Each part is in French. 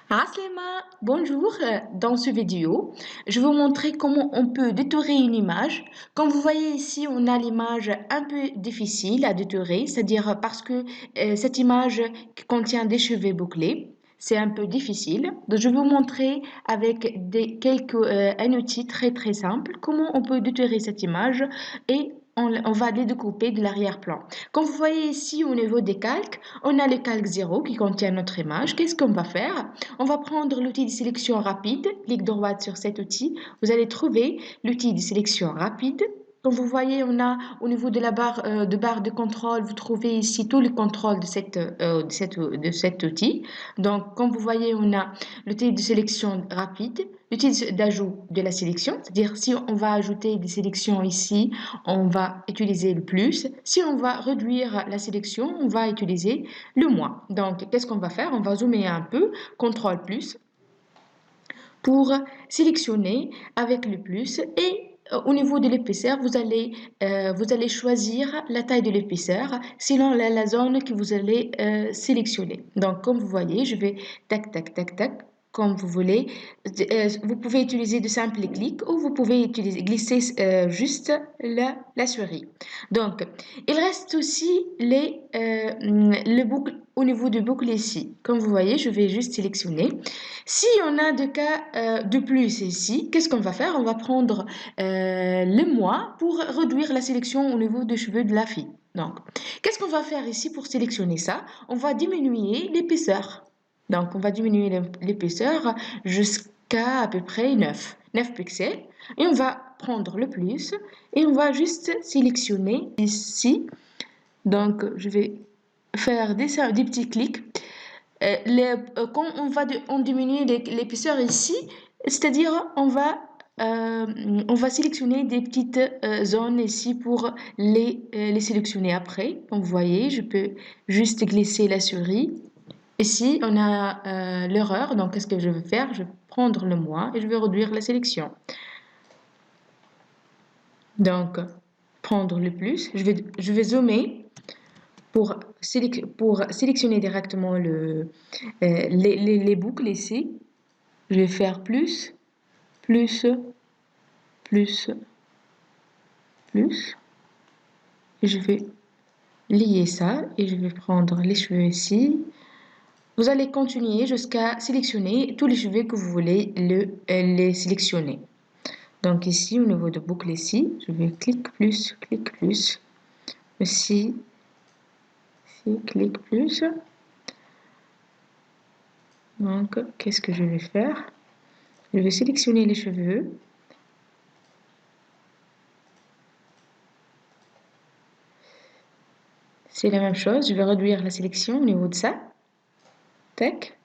Aslema, bonjour. Dans ce vidéo, je vais vous montrer comment on peut détourer une image. Comme vous voyez ici, on a l'image un peu difficile à détourer, c'est-à-dire parce que cette image contient des cheveux bouclés. C'est un peu difficile. Donc, je vais vous montrer avec un outil très simple comment on peut détourer cette image et on va les découper de l'arrière-plan. Comme vous voyez ici au niveau des calques, on a le calque 0 qui contient notre image. Qu'est-ce qu'on va faire? On va prendre l'outil de sélection rapide, clic droit sur cet outil. Vous allez trouver l'outil de sélection rapide. Comme vous voyez, on a au niveau de la barre de contrôle, vous trouvez ici tout le contrôle de cet outil. Donc, comme vous voyez, on a l'outil de sélection rapide, l'outil d'ajout de la sélection, c'est-à-dire si on va ajouter des sélections ici, on va utiliser le plus. Si on va réduire la sélection, on va utiliser le moins. Donc, qu'est-ce qu'on va faire? On va zoomer un peu, CTRL plus, pour sélectionner avec le plus et au niveau de l'épaisseur, vous allez choisir la taille de l'épaisseur selon la zone que vous allez sélectionner. Donc, comme vous voyez, je vais tac, comme vous voulez. Vous pouvez utiliser de simples clics ou vous pouvez glisser juste la souris. Donc, il reste aussi le boucle au niveau du boucle ici. Comme vous voyez, je vais juste sélectionner. Si on a des cas de plus ici, qu'est-ce qu'on va faire? On va prendre le mois pour réduire la sélection au niveau des cheveux de la fille. Donc, qu'est-ce qu'on va faire ici pour sélectionner ça? On va diminuer l'épaisseur. Donc, on va diminuer l'épaisseur jusqu'à à peu près 9 pixels. Et on va prendre le plus et on va juste sélectionner ici. Donc, je vais faire des petits clics. Quand on diminue l'épaisseur ici, c'est-à-dire on va sélectionner des petites zones ici pour les sélectionner après. Comme vous voyez, je peux juste glisser la souris. Ici, on a l'erreur. Donc, qu'est-ce que je vais faire? Je vais prendre le moins et je vais réduire la sélection. Donc, prendre le plus. Je vais zoomer pour sélectionner directement les boucles ici. Je vais faire plus. Et je vais lier ça et je vais prendre les cheveux ici. Vous allez continuer jusqu'à sélectionner tous les cheveux que vous voulez les sélectionner. Donc ici, au niveau de boucle ici, je vais clic plus. Ici, clic plus. Donc, qu'est-ce que je vais faire? Je vais sélectionner les cheveux. C'est la même chose, je vais réduire la sélection au niveau de ça. Tac.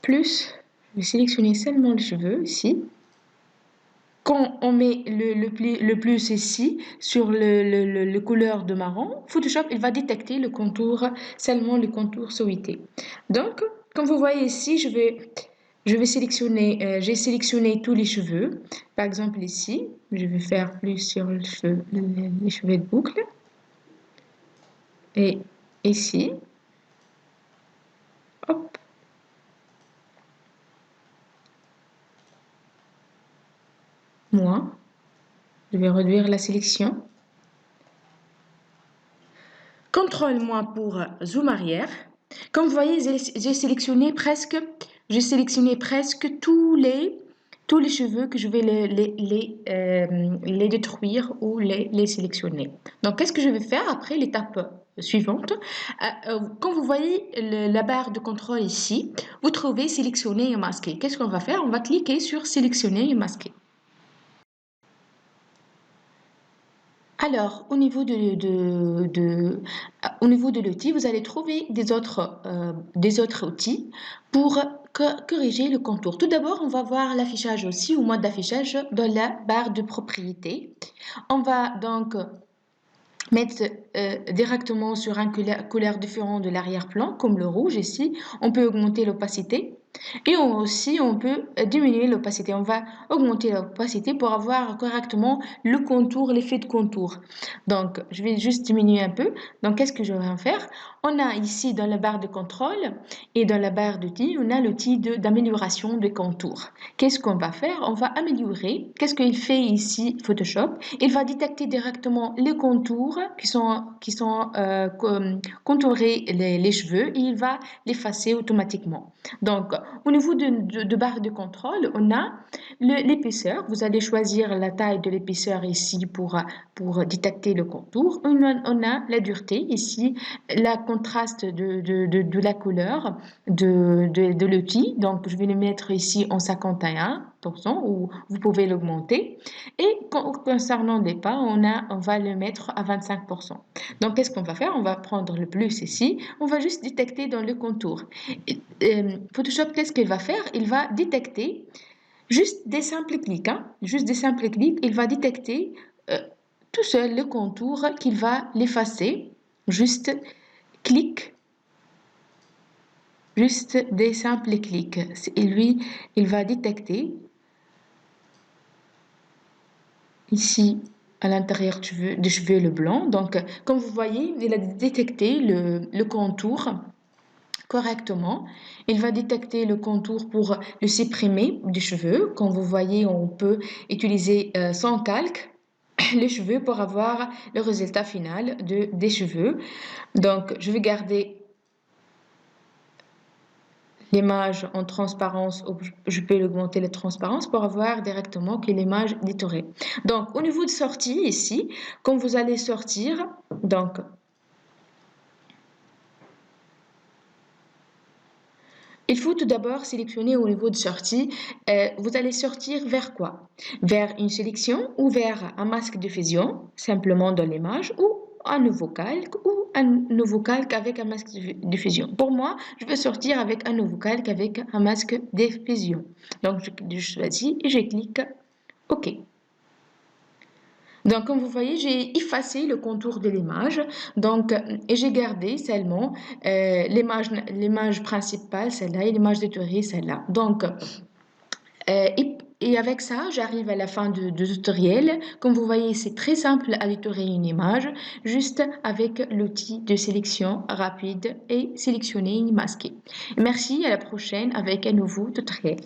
Plus, je vais sélectionner seulement les cheveux ici. Quand on met le plus ici sur le couleur de marron, Photoshop il va détecter le contour, seulement le contour souhaité. Donc, comme vous voyez ici, je vais sélectionner, j'ai sélectionné tous les cheveux. Par exemple ici, je vais faire plus sur les cheveux de boucle. Et ici, hop. Moins. Je vais réduire la sélection. CTRL moins pour zoom arrière. Comme vous voyez, j'ai sélectionné presque tous les cheveux que je vais les détruire ou les sélectionner. Donc, qu'est-ce que je vais faire après l'étape suivante? Quand vous voyez la barre de contrôle ici, vous trouvez sélectionner et masquer. Qu'est-ce qu'on va faire? On va cliquer sur sélectionner et masquer. Alors, au niveau de l'outil, vous allez trouver des autres outils pour corriger le contour. Tout d'abord, on va voir l'affichage aussi, au mode d'affichage dans la barre de propriété. On va donc mettre directement sur un couleur différent de l'arrière-plan, comme le rouge ici. On peut augmenter l'opacité et aussi on peut diminuer l'opacité. On va augmenter l'opacité pour avoir correctement le contour, l'effet de contour. Donc, je vais juste diminuer un peu. Donc, qu'est-ce que je vais faire? On a ici dans la barre de contrôle et dans la barre d'outils, on a l'outil d'amélioration des contours. Qu'est-ce qu'on va faire? On va améliorer. Qu'est-ce qu'il fait ici Photoshop? Il va détecter directement les contours qui sont contourés les cheveux et il va l'effacer automatiquement. Donc, au niveau de barre de contrôle, on a l'épaisseur. Vous allez choisir la taille de l'épaisseur ici pour détecter le contour. On a la dureté ici, la contraste de la couleur de l'outil. Donc, je vais le mettre ici en 51%, ou vous pouvez l'augmenter. Et concernant les pas, on va le mettre à 25%. Donc, qu'est-ce qu'on va faire? On va prendre le plus ici. On va juste détecter dans le contour. Photoshop, qu'est-ce qu'il va faire? Il va détecter juste des simples clics. Juste des simples clics, il va détecter tout seul le contour qu'il va l'effacer. Juste clic, juste des simples clics. Et lui, il va détecter ici à l'intérieur des cheveux le blanc. Donc, comme vous voyez, il a détecté le contour correctement. Il va détecter le contour pour le supprimer des cheveux. Comme vous voyez, on peut utiliser sans calque les cheveux pour avoir le résultat final des cheveux. Donc, je vais garder l'image en transparence, ou je peux augmenter la transparence pour avoir directement que l'image détourée. Donc, au niveau de sortie ici, quand vous allez sortir, donc, il faut tout d'abord sélectionner au niveau de sortie, vous allez sortir vers quoi? Vers une sélection ou vers un masque de fusion, simplement dans l'image, ou un nouveau calque, ou un nouveau calque avec un masque de fusion. Pour moi, je veux sortir avec un nouveau calque avec un masque de fusion. Donc, je choisis et je clique OK. Donc, comme vous voyez, j'ai effacé le contour de l'image. Donc, et j'ai gardé seulement l'image principale, celle-là, et l'image détourée, celle-là. Donc, et avec ça, j'arrive à la fin du tutoriel. Comme vous voyez, c'est très simple à détourer une image, juste avec l'outil de sélection rapide et sélectionner et masquer. Merci, à la prochaine avec un nouveau tutoriel.